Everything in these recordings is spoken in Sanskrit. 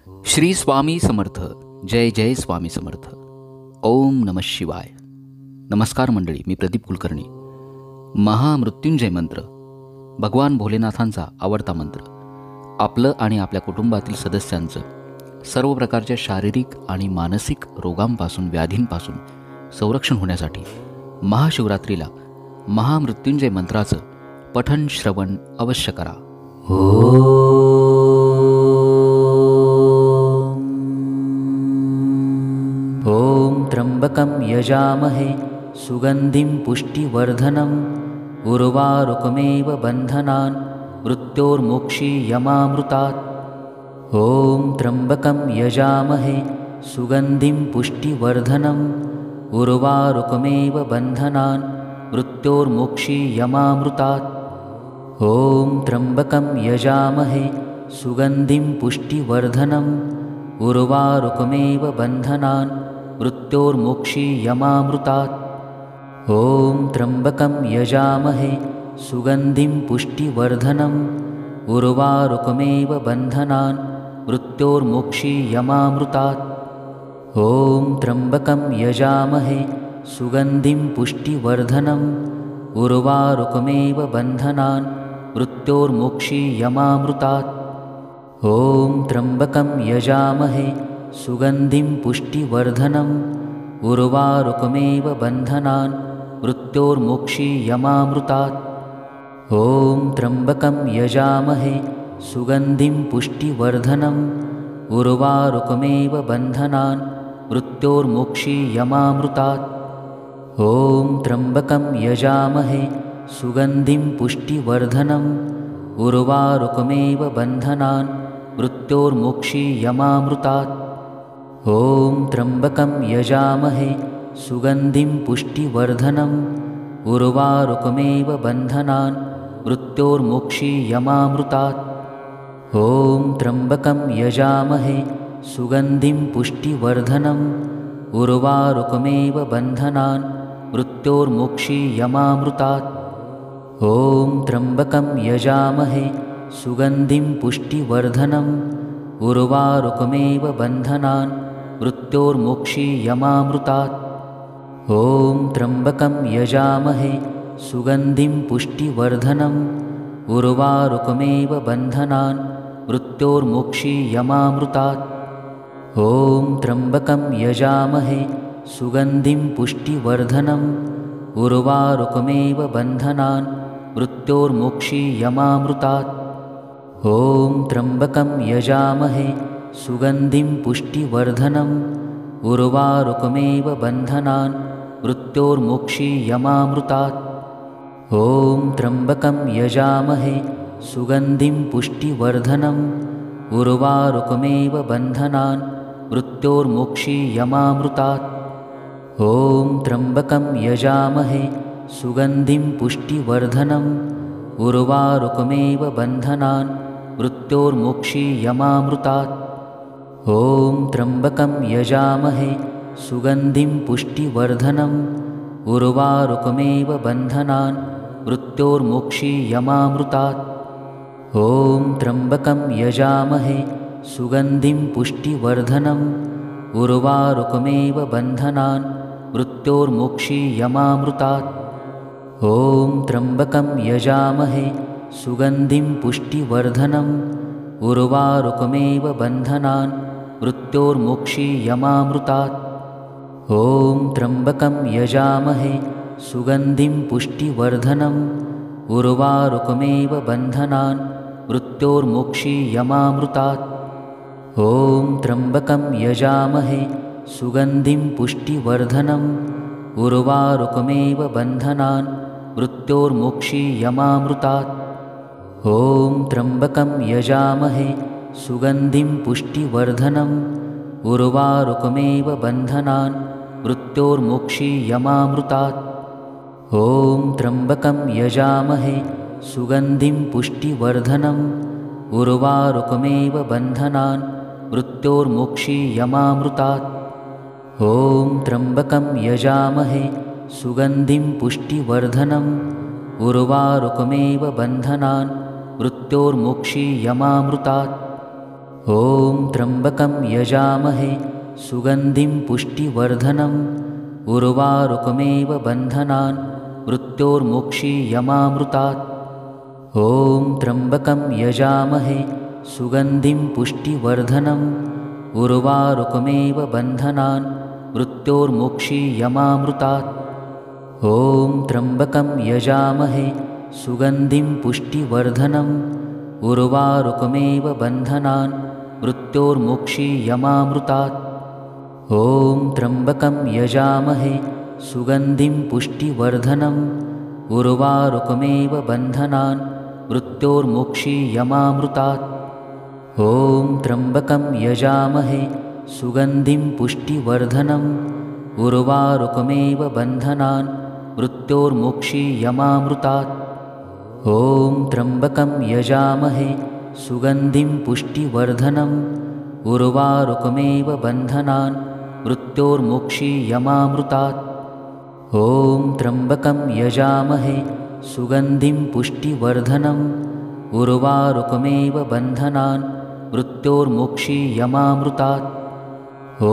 श्री स्वामी समर्थ. जय जय स्वामी समर्थ. ओम नमः शिवाय. नमस्कार मंडळी, मी प्रदीप कुलकर्णी. महामृत्युंजय मंत्र, भगवान भोलेनाथांचा आवडता मंत्र, आपलं आणि आपल्या कुटुंबातील सदस्यांचं सर्व प्रकारच्या शारीरिक आणि मानसिक रोगांपासून, व्याधींपासून संरक्षण होण्यासाठी महाशिवरात्रीला महामृत्युंजय मंत्राचं पठण श्रवण अवश्य करा. ॐ त्र्यम्बकं यजामहे सुगन्धिं पुष्टिवर्धनम् उर्वारुकमेव बन्धनान् मृत्योर्मोक्षीयमामृतात्. ॐ त्र्यम्बकं यजामहे सुगन्धिं पुष्टिवर्धनम् उर्वारुकमेव बन्धनान् मृत्योर्मोक्षीयमामृतात्. ॐ त्र्यम्बकं यजामहे सुगन्धिं पुष्टिवर्धनम् उर्वारुकमेव बन्धनान् मृत्योर्मोक्षीयमामृतात्. ॐ त्र्यम्बकं यजामहे सुगन्धिं पुष्टिवर्धनम् उर्वारुकमेव बन्धनान् मृत्योर्मोक्षीयमामृतात्. ॐ त्र्यम्बकं यजामहे सुगन्धिं पुष्टिवर्धनम् उर्वारुकमेव बन्धनान् मृत्योर्मोक्षीयमामृतात्. ॐ त्र्यम्बकं यजामहे सुगन्धिं पुष्टिवर्धनम् उर्वारुकमेव बन्धनान् मृत्योर्मोक्षीयमामृतात्. ॐ त्र्यम्बकं यजामहे सुगन्धिं पुष्टिवर्धनम् उर्वारुकमेव बन्धनान् मृत्योर्मोक्षीयमामृतात्. ॐ त्र्यम्बकं यजामहे सुगन्धिं पुष्टिवर्धनम् उर्वारुकमेव बन्धनान् मृत्योर्मोक्षीयमामृतात्. ॐ त्र्यम्बकं यजामहे सुगन्धिं पुष्टिवर्धनम् उर्वारुकमेव बन्धनान् मृत्योर्मोक्षीयमामृतात्. ॐ त्र्यम्बकं यजामहे सुगन्धिं पुष्टिवर्धनम् उर्वारुकमेव बन्धनान् मृत्योर्मोक्षीयमामृतात्. ॐ त्र्यम्बकं यजामहे सुगन्धिं पुष्टिवर्धनम् उर्वारुकमेव बन्धनान् मृत्योर्मोक्षीयमामृतात्. ॐ त्र्यम्बकं यजामहे सुगन्धिं पुष्टिवर्धनम् उर्वारुकमेव बन्धनान् मृत्योर्मोक्षीयमामृतात्. ॐ त्र्यम्बकं यजामहे सुगन्धिं पुष्टिवर्धनम् उर्वारुकमेव बन्धनान् मृत्योर्मोक्षीयमामृतात्. ॐ त्र्यम्बकं यजामहे सुगन्धिं पुष्टिवर्धनम् उर्वारुकमेव बन्धनान् मृत्योर्मोक्षीयमामृतात्. ॐ त्र्यम्बकं यजामहे सुगन्धिं पुष्टिवर्धनम् उर्वारुकमेव बन्धनान् मृत्योर्मोक्षीयमामृतात्. ॐ त्र्यम्बकं यजामहे सुगन्धिं पुष्टिवर्धनम् उर्वारुकमेव बन्धनान् मृत्योर्मोक्षीयमामृतात्. ॐ त्र्यम्बकं यजामहे सुगन्धिं पुष्टिवर्धनम् उर्वारुकमेव बन्धनान् मृत्योर्मोक्षीयमामृतात्. ॐ त्र्यम्बकं यजामहे सुगन्धिं पुष्टिवर्धनम् उर्वारुकमेव बन्धनान् मृत्योर्मोक्षीयमामृतात्. ॐ त्र्यम्बकं यजामहे सुगन्धिं पुष्टिवर्धनम् उर्वारुकमेव बन्धनान् मृत्योर्मोक्षीयमामृतात्. ॐ त्र्यम्बकं यजामहे सुगन्धिं पुष्टिवर्धनम् उर्वारुकमेव बन्धनान् मृत्योर्मोक्षीयमामृतात्. ॐ त्र्यम्बकं यजामहे सुगन्धिं पुष्टिवर्धनम् उर्वारुकमेव बन्धनान् मृत्योर्मोक्षीयमामृतात्. ॐ त्र्यम्बकं यजामहे सुगन्धिं पुष्टिवर्धनम् उर्वारुकमेव बन्धनान् मृत्योर्मोक्षीयमामृतात्. ॐ त्र्यम्बकं यजामहे सुगन्धिं पुष्टिवर्धनम् उर्वारुकमेव बन्धनान् मृत्योर्मोक्षीयमामृतात्. ॐ त्र्यम्बकं यजामहे सुगन्धिं पुष्टिवर्धनम् उर्वारुकमेव बन्धनान् मृत्योर्मोक्षीयमामृतात्. ॐ त्र्यम्बकं यजामहे सुगन्धिं पुष्टिवर्धनम् उर्वारुकमेव बन्धनान् मृत्योर्मोक्षीयमामृतात्। ॐ त्र्यम्बकं यजामहे सुगन्धिं पुष्टिवर्धनम् उर्वारुकमेव बन्धनान् मृत्योर्मोक्षीयमामृतात्। ॐ त्र्यम्बकं यजामहे सुगन्धिं पुष्टिवर्धनम् उर्वारुकमेव बन्धनान् मृत्योर्मोक्षीयमामृतात्। ॐ त्र्यम्बकं यजामहे सुगन्धिं पुष्टिवर्धनम् उर्वारुकमेव बन्धनान् मृत्योर्मोक्षीयमामृतात्। ॐ त्र्यम्बकं यजामहे सुगन्धिं पुष्टिवर्धनम् उर्वारुकमेव बन्धनान् मृत्योर्मोक्षीयमामृतात्। ॐ त्र्यम्बकं यजामहे सुगन्धिं पुष्टिवर्धनम् उर्वारुकमेव बन्धनान् मृत्योर्मोक्षीयमामृतात्। ॐ त्र्यम्बकं यजामहे सुगन्धिं पुष्टिवर्धनम् उर्वारुकमेव बन्धनान् मृत्योर्मोक्षीयमामृतात्। ॐ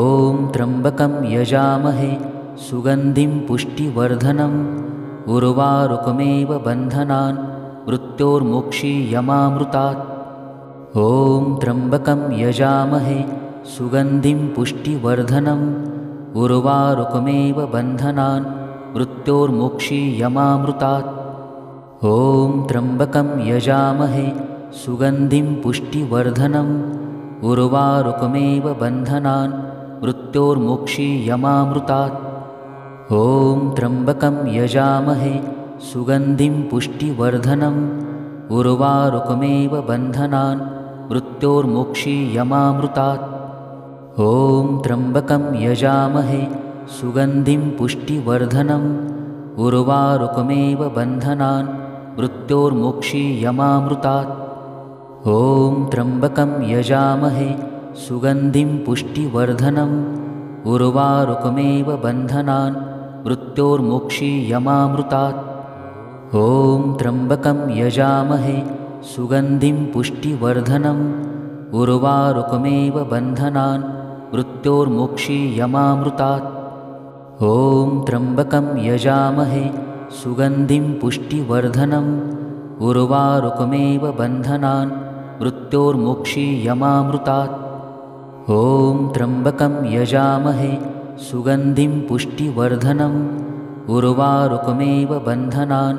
त्र्यम्बकं यजामहे सुगन्धिं पुष्टिवर्धनम् उर्वारुकमेव बन्धनान् मृत्योर्मोक्षीयमामृतात्। ॐ त्र्यम्बकं यजामहे सुगन्धिं पुष्टिवर्धनम् उर्वारुकमेव बन्धनान् मृत्योर्मोक्षीयमामृतात्। ॐ त्र्यम्बकं यजामहे सुगन्धिं पुष्टिवर्धनम् उर्वारुकमेव बन्धनान् मृत्योर्मोक्षीयमामृतात्। ॐ त्र्यम्बकं यजामहे सुगन्धिं पुष्टिवर्धनम् उर्वारुकमेव बन्धनान् मृत्योर्मोक्षीयमामृतात्। ॐ त्र्यम्बकं यजामहे सुगन्धिं पुष्टिवर्धनम् उर्वारुकमेव बन्धनान् मृत्योर्मोक्षीयमामृतात्। ॐ त्र्यम्बकं यजामहे सुगन्धिं पुष्टिवर्धनम् उर्वारुकमेव बन्धनान् मृत्योर्मोक्षीयमामृतात्। ॐ त्र्यम्बकं यजामहे सुगन्धिं पुष्टिवर्धनम् उर्वारुकमेव बन्धनान् मृत्योर्मोक्षीयमामृतात्। ॐ त्र्यम्बकं यजामहे सुगन्धिं पुष्टिवर्धनम् उर्वारुकमेव बन्धनान् मृत्योर्मोक्षीयमामृतात्। ॐ त्र्यम्बकं यजामहे सुगन्धिं पुष्टिवर्धनम् उर्वारुकमेव बन्धनान्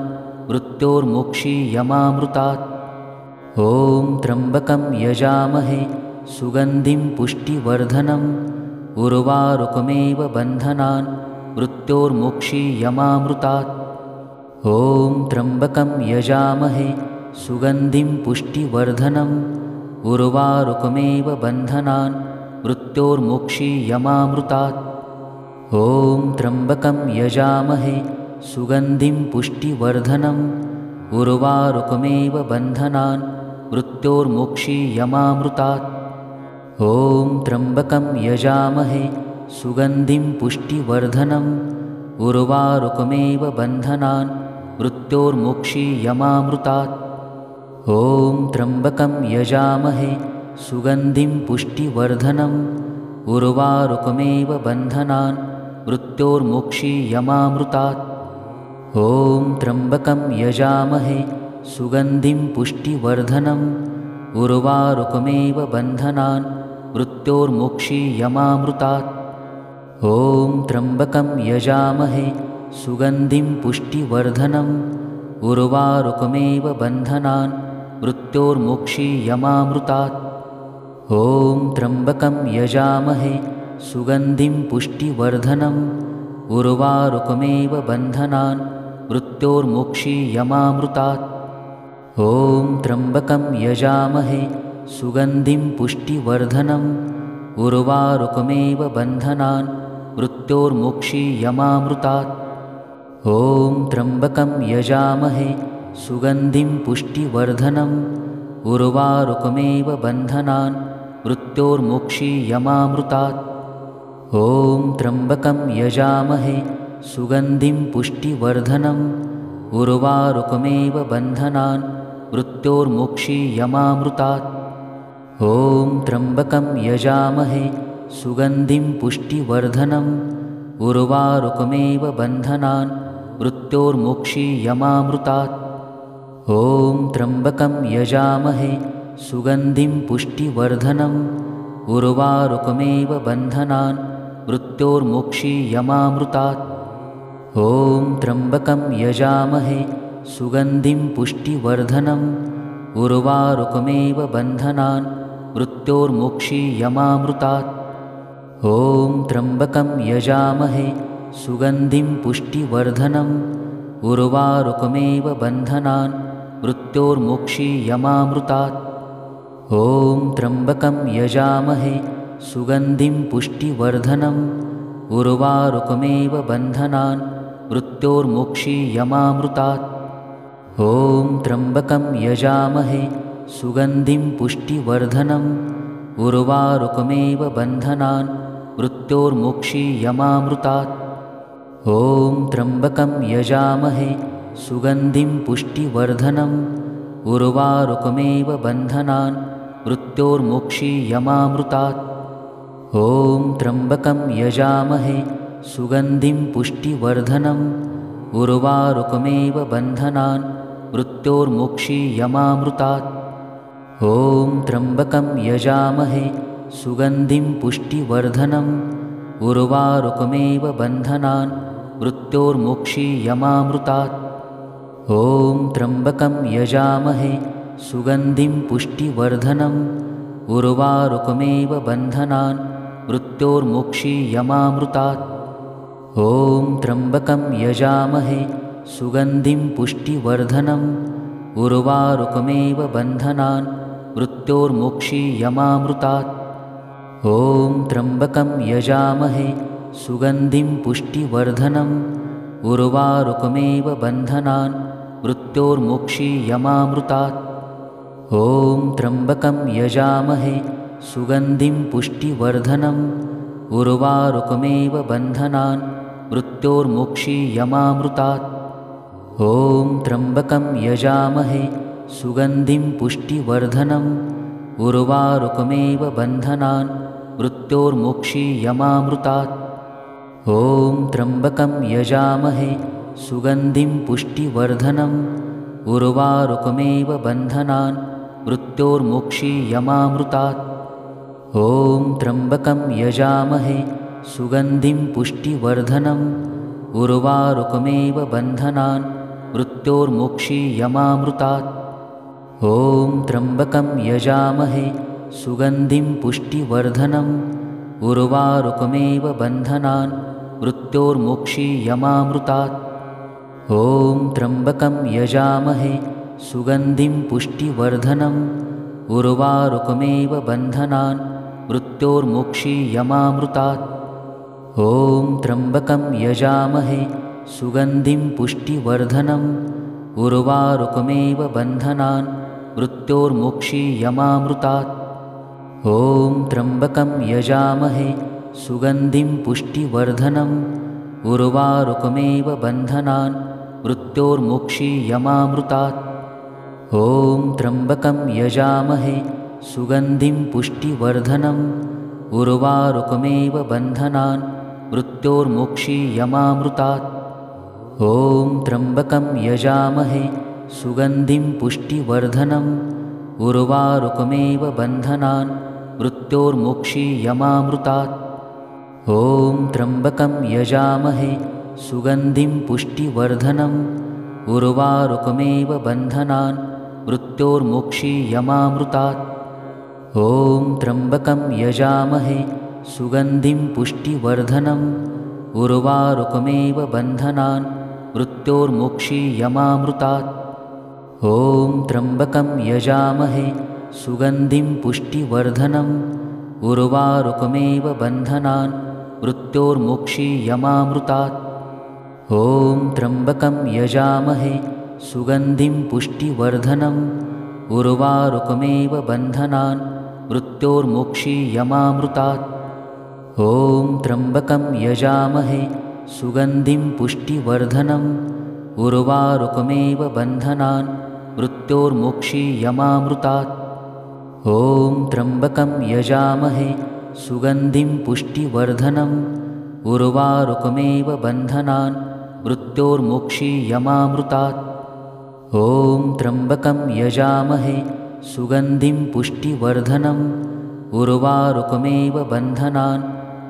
मृत्योर्मोक्षीयमामृतात्। ॐ त्र्यम्बकं यजामहे सुगन्धिं पुष्टिवर्धनम् उर्वारुकमेव बन्धनान् मृत्योर्मोक्षीयमामृतात्। ॐ त्र्यम्बकं यजामहे सुगन्धिं पुष्टिवर्धनम् उर्वारुकमेव बन्धनान् मृत्योर्मोक्षीयमामृतात्। ॐ त्र्यम्बकं यजामहे सुगन्धिं पुष्टिवर्धनम् उर्वारुकमेव बन्धनान् मृत्योर्मोक्षीयमामृतात्। ॐ त्र्यम्बकं यजामहे सुगन्धिं पुष्टिवर्धनम् उर्वारुकमेव बन्धनान् मृत्योर्मोक्षीयमामृतात्। ॐ त्र्यम्बकं यजामहे सुगन्धिं पुष्टिवर्धनम् उर्वारुकमेव बन्धनान् मृत्योर्मोक्षीयमामृतात्। ॐ त्र्यम्बकं यजामहे सुगन्धिं पुष्टिवर्धनम् उर्वारुकमेव बन्धनान् मृत्योर्मोक्षीयमामृतात्। ॐ त्र्यम्बकं यजामहे सुगन्धिं पुष्टिवर्धनम् उर्वारुकमेव बन्धनान् मृत्योर्मोक्षीयमामृतात्। ॐ त्र्यम्बकं यजामहे सुगन्धिं पुष्टिवर्धनम् उर्वारुकमेव बन्धनान् मृत्योर्मोक्षीयमामृतात्। ॐ त्र्यम्बकं यजामहे सुगन्धिं पुष्टिवर्धनम् उर्वारुकमेव बन्धनान् मृत्योर्मोक्षीयमामृतात्। ॐ त्र्यम्बकं यजामहे सुगन्धिं पुष्टिवर्धनम् उर्वारुकमेव बन्धनान् मृत्योर्मोक्षीयमामृतात्। ॐ त्र्यम्बकं यजामहे सुगन्धिं पुष्टिवर्धनम् उर्वारुकमेव बन्धनान् मृत्योर्मोक्षीयमामृतात्। ॐ त्र्यम्बकं यजामहे सुगन्धिं पुष्टिवर्धनम् उर्वारुकमेव बन्धनान् मृत्योर्मोक्षीयमामृतात्। ॐ त्र्यम्बकं यजामहे सुगन्धिं पुष्टिवर्धनम् उर्वारुकमेव बन्धनान् मृत्योर्मोक्षीयमामृतात्। ॐ त्र्यम्बकं यजामहे सुगन्धिं पुष्टिवर्धनम् उर्वारुकमेव बन्धनान् मृत्योर्मोक्षीयमामृतात्। ॐ त्र्यम्बकं यजामहे सुगन्धिं पुष्टिवर्धनम् उर्वारुकमेव बन्धनान् मृत्योर्मोक्षीयमामृतात्। ॐ त्र्यम्बकं यजामहे सुगन्धिं पुष्टिवर्धनम् उर्वारुकमेव बन्धनान् मृत्योर्मोक्षीयमामृतात्। ॐ त्र्यम्बकं यजामहे सुगन्धिं पुष्टिवर्धनम् उर्वारुकमेव बन्धनान् मृत्योर्मोक्षीयमामृतात्। ॐ त्र्यम्बकं यजामहे सुगन्धिं पुष्टिवर्धनम् उर्वारुकमेव बन्धनान् मृत्योर्मोक्षीयमामृतात्। ॐ त्र्यम्बकं यजामहे सुगन्धिं पुष्टिवर्धनम् उर्वारुकमेव बन्धनान् मृत्योर्मोक्षीयमामृतात्। ॐ त्र्यम्बकं यजामहे सुगन्धिं पुष्टिवर्धनम् उर्वारुकमेव बन्धनान् मृत्योर्मोक्षीयमामृतात्। ॐ त्र्यम्बकं यजामहे सुगन्धिं पुष्टिवर्धनम् उर्वारुकमेव बन्धनान् मृत्योर्मोक्षीयमामृतात्। ॐ त्र्यम्बकं यजामहे सुगन्धिं पुष्टिवर्धनम् उर्वारुकमेव बन्धनान् मृत्योर्मोक्षीयमामृतात्। ॐ त्र्यम्बकं यजामहे सुगन्धिं पुष्टिवर्धनम् उर्वारुकमेव बन्धनान् मृत्योर्मोक्षीयमामृतात्। ॐ त्र्यम्बकं यजामहे सुगन्धिं पुष्टिवर्धनम् उर्वारुकमेव बन्धनान् मृत्योर्मोक्षीयमामृतात्। ॐ त्र्यम्बकं यजामहे सुगन्धिं पुष्टिवर्धनम् उर्वारुकमेव बन्धनान् मृत्योर्मोक्षीयमामृतात्। ॐ त्र्यम्बकं यजामहे सुगन्धिं पुष्टिवर्धनम् उर्वारुकमेव बन्धनान् मृत्योर्मोक्षीयमामृतात्। ॐ त्र्यम्बकं यजामहे सुगन्धिं पुष्टिवर्धनम् उर्वारुकमेव बन्धनान् मृत्योर्मोक्षीयमामृतात्। ॐ त्र्यम्बकं यजामहे सुगन्धिं पुष्टिवर्धनम् उर्वारुकमेव बन्धनान् मृत्योर्मोक्षीयमामृतात्। ॐ त्र्यम्बकं यजामहे सुगन्धिं पुष्टिवर्धनम् उर्वारुकमेव बन्धनान् मृत्योर्मोक्षीयमामृतात्। ॐ त्र्यम्बकं यजामहे सुगन्धिं पुष्टिवर्धनम् उर्वारुकमेव बन्धनान् मृत्योर्मोक्षीयमामृतात्। ॐ त्र्यम्बकं यजामहे सुगन्धिं पुष्टिवर्धनम् उर्वारुकमेव बन्धनान् मृत्योर्मोक्षीयमामृतात्। ॐ त्र्यम्बकं यजामहे सुगन्धिं पुष्टिवर्धनम् उर्वारुकमेव बन्धनान् मृत्योर्मोक्षीयमामृतात्। ॐ त्र्यम्बकं यजामहे सुगन्धिं पुष्टिवर्धनम् उर्वारुकमेव बन्धनान् मृत्योर्मोक्षीयमामृतात्। ॐ त्र्यम्बकं यजामहे सुगन्धिं पुष्टिवर्धनम् उर्वारुकमेव बन्धनान् मृत्योर्मोक्षीयमामृतात्। ॐ त्र्यम्बकं यजामहे सुगन्धिं पुष्टिवर्धनम् उर्वारुकमेव बन्धनान् मृत्योर्मोक्षीयमामृतात्। ॐ त्र्यम्बकं यजामहे सुगन्धिं पुष्टिवर्धनम् उर्वारुकमेव बन्धनान् मृत्योर्मोक्षीयमामृतात्। ॐ त्र्यम्बकं यजामहे सुगन्धिं पुष्टिवर्धनम् उर्वारुकमेव बन्धनान् मृत्योर्मोक्षीयमामृतात्। ॐ त्र्यम्बकं यजामहे सुगन्धिं पुष्टिवर्धनम् उर्वारुकमेव बन्धनान् मृत्योर्मोक्षीयमामृतात्। ॐ त्र्यम्बकं यजामहे सुगन्धिं पुष्टिवर्धनम् उर्वारुकमेव बन्धनान् मृत्योर्मोक्षीयमामृतात्। ॐ त्र्यम्बकं यजामहे सुगन्धिं पुष्टिवर्धनम् उर्वारुकमेव बन्धनान्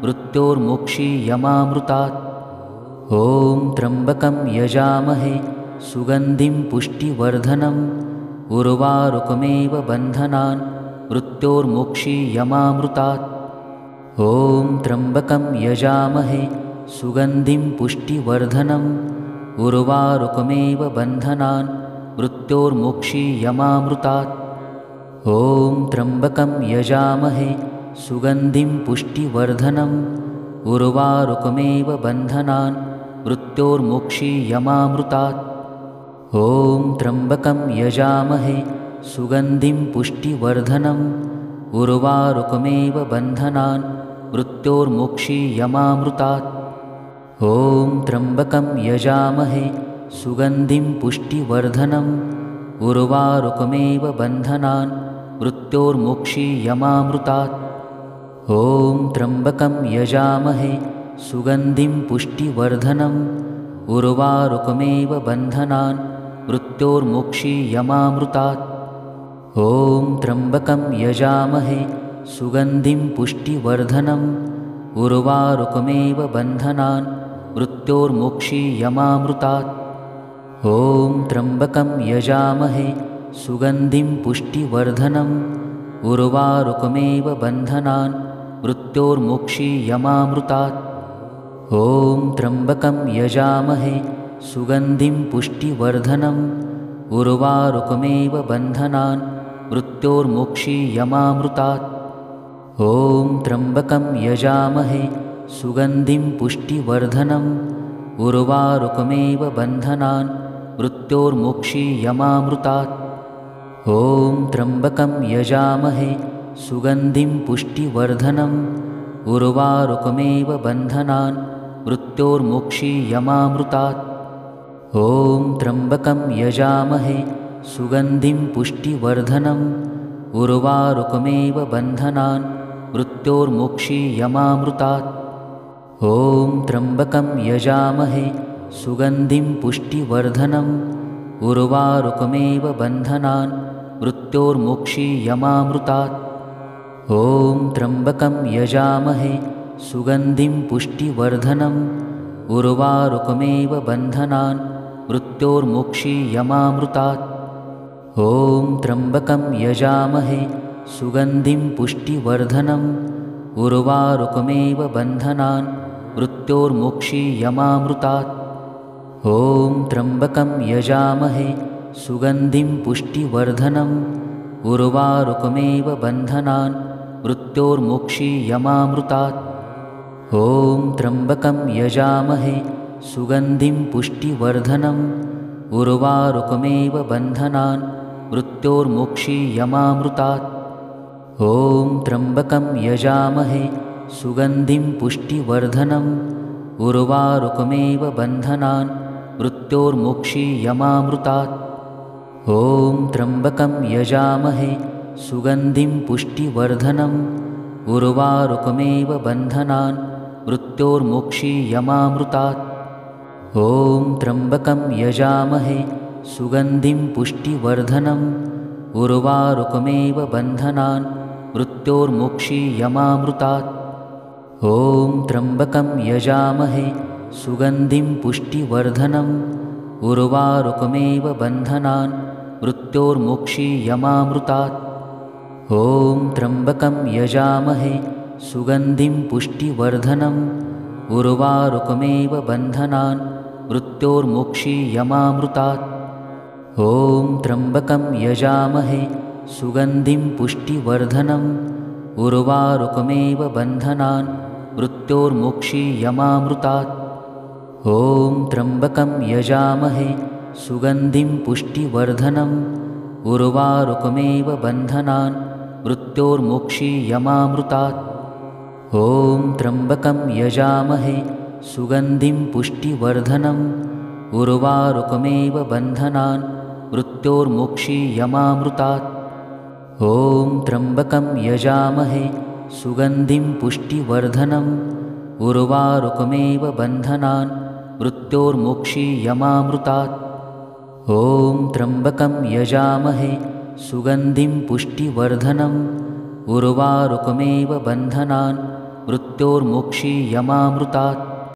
मृत्योर्मोक्षीयमामृतात्। ॐ त्र्यम्बकं यजामहे सुगन्धिं पुष्टिवर्धनम् उर्वारुकमेव बन्धनान् मृत्योर्मोक्षीयमामृतात्। ॐ त्र्यम्बकं यजामहे सुगन्धिं पुष्टिवर्धनम् उर्वारुकमेव बन्धनान् मृत्योर्मोक्षीयमामृतात्। ॐ त्र्यम्बकं यजामहे सुगन्धिं पुष्टिवर्धनम् उर्वारुकमेव बन्धनान् मृत्योर्मोक्षीयमामृतात्। ॐ त्र्यम्बकं यजामहे सुगन्धिं पुष्टिवर्धनम् उर्वारुकमेव बन्धनान् मृत्योर्मोक्षीयमामृतात्। ॐ त्र्यम्बकं यजामहे सुगन्धिं पुष्टिवर्धनम् उर्वारुकमेव बन्धनान् मृत्योर्मोक्षीयमामृतात्। ॐ त्र्यम्बकं यजामहे सुगन्धिं पुष्टिवर्धनम् उर्वारुकमेव बन्धनान् मृत्योर्मोक्षीयमामृतात्। ॐ त्र्यम्बकं यजामहे सुगन्धिं पुष्टिवर्धनम् उर्वारुकमेव बन्धनान् मृत्योर्मोक्षीयमामृतात्। ॐ त्र्यम्बकं यजामहे सुगन्धिं पुष्टिवर्धनम् उर्वारुकमेव बन्धनान् मृत्योर्मोक्षीयमामृतात्। ॐ त्र्यम्बकं यजामहे सुगन्धिं पुष्टिवर्धनम् उर्वारुकमेव बन्धनान् मृत्योर्मोक्षीयमामृतात्। ॐ त्र्यम्बकं यजामहे सुगन्धिं पुष्टिवर्धनम् उर्वारुकमेव बन्धनान् मृत्योर्मोक्षीयमामृतात्। ॐ त्र्यम्बकं यजामहे सुगन्धिं पुष्टिवर्धनम् उर्वारुकमेव बन्धनान् मृत्योर्मोक्षीयमामृतात्। ॐ त्र्यम्बकं यजामहे सुगन्धिं पुष्टिवर्धनम् उर्वारुकमेव बन्धनान् मृत्योर्मोक्षीयमामृतात्। ॐ त्र्यम्बकं यजामहे सुगन्धिं पुष्टिवर्धनम् उर्वारुकमेव बन्धनान् मृत्योर्मोक्षीयमामृतात्। ॐ त्र्यम्बकं यजामहे सुगन्धिं पुष्टिवर्धनम् उर्वारुकमेव बन्धनान् मृत्योर्मोक्षीयमामृतात्। ॐ त्र्यम्बकं यजामहे सुगन्धिं पुष्टिवर्धनम् उर्वारुकमेव बन्धनान् मृत्योर्मोक्षीयमामृतात्। ॐ त्र्यम्बकं यजामहे सुगन्धिं पुष्टिवर्धनम् उर्वारुकमेव बन्धनान् मृत्योर्मोक्षीयमामृतात्। ॐ त्र्यम्बकं यजामहे सुगन्धिं पुष्टिवर्धनम् उर्वारुकमेव बन्धनान् मृत्योर्मोक्षीयमामृतात्। ॐ त्र्यम्बकं यजामहे सुगन्धिं पुष्टिवर्धनम् उर्वारुकमेव बन्धनान् मृत्योर्मोक्षीयमामृतात्। ॐ त्र्यम्बकं यजामहे सुगन्धिं पुष्टिवर्धनम् उर्वारुकमेव बन्धनान् मृत्योर्मोक्षीयमामृतात्। ॐ त्र्यम्बकं यजामहे सुगन्धिं पुष्टिवर्धनम् उर्वारुकमेव बन्धनान् मृत्योर्मोक्षीयमामृतात्। ॐ त्र्यम्बकं यजामहे सुगन्धिं पुष्टिवर्धनम् उर्वारुकमेव बन्धनान् मृत्योर्मोक्षीयमामृतात्। ॐ त्र्यम्बकं यजामहे सुगन्धिं पुष्टिवर्धनम् उर्वारुकमेव बन्धनान् मृत्योर्मोक्षीयमामृतात्। ॐ त्र्यम्बकं यजामहे सुगन्धिं पुष्टिवर्धनम् उर्वारुकमेव बन्धनान् मृत्योर्मोक्षीयमामृतात्। ॐ त्र्यम्बकं यजामहे सुगन्धिं पुष्टिवर्धनम् उर्वारुकमेव बन्धनान् मृत्योर्मोक्षीयमामृतात्। ॐ त्र्यम्बकं यजामहे सुगन्धिं पुष्टिवर्धनम् उर्वारुकमेव बन्धनान् मृत्योर्मोक्षीयमामृतात्। ॐ त्र्यम्बकं यजामहे सुगन्धिं पुष्टिवर्धनम् उर्वारुकमेव बन्धनान् मृत्योर्मोक्षीयमामृतात्। ॐ त्र्यम्बकं यजामहे सुगन्धिं पुष्टिवर्धनम् उर्वारुकमेव बन्धनान् मृत्योर्मोक्षीयमामृतात्।